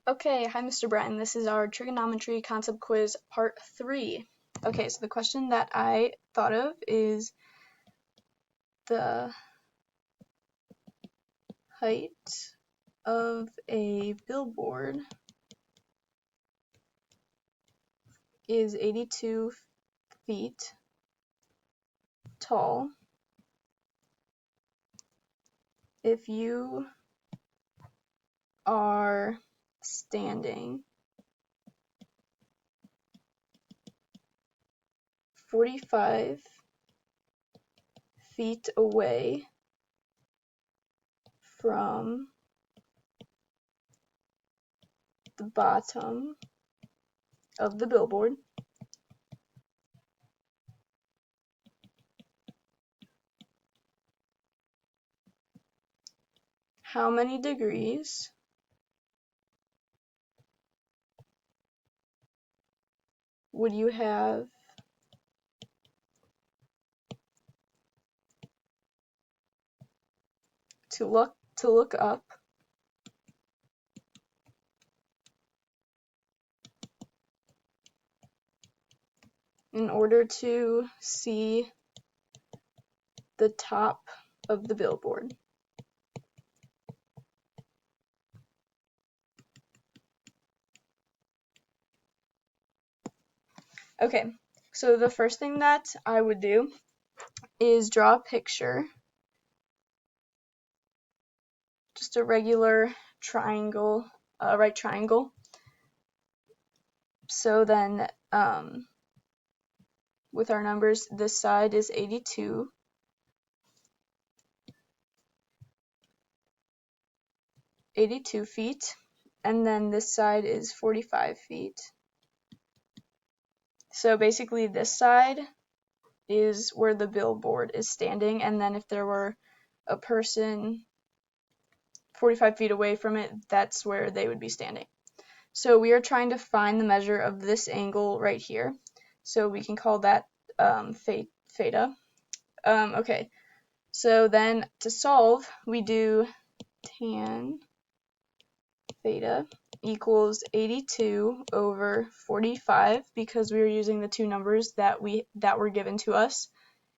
Okay, hi Mr. Bratton. This is our trigonometry concept quiz part 3. Okay, so the question that I thought of is the height of a billboard is 82 feet tall. If you are standing 45 feet away from the bottom of the billboard, how many degrees would you have to look up in order to see the top of the billboard? Okay, so the first thing that I would do is draw a picture, just a regular triangle, right triangle. So then with our numbers, this side is 82, feet, and then this side is 45 feet. So basically this side is where the billboard is standing, and then if there were a person 45 feet away from it, that's where they would be standing. So we are trying to find the measure of this angle right here. So we can call that theta. Okay, so then to solve, we do tan theta equals 82 over 45 because we were using the two numbers that were given to us,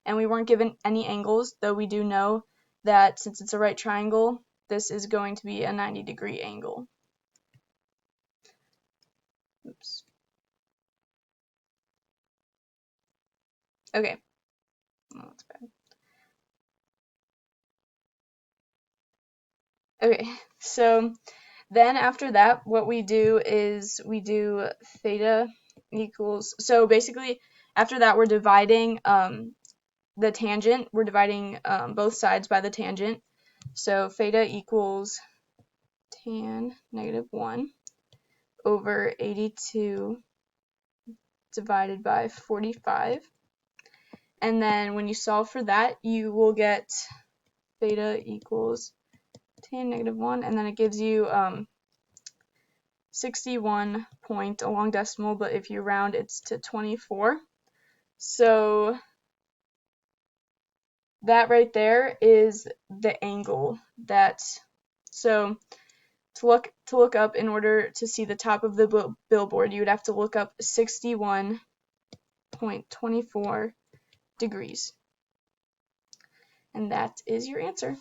and we weren't given any angles, though we do know that since it's a right triangle, this is going to be a 90-degree angle. Oops. Okay. Oh, that's bad. Okay, so then after that, what we do is we do theta equals, so basically after that we're dividing the tangent, we're dividing both sides by the tangent. So theta equals tan -1 over 82 divided by 45. And then when you solve for that, you will get theta equals tan -1, and then it gives you 61 point, a long decimal, but if you round it's to 24. So that right there is the angle that, so to look up in order to see the top of the billboard, you would have to look up 61.24 degrees. And that is your answer.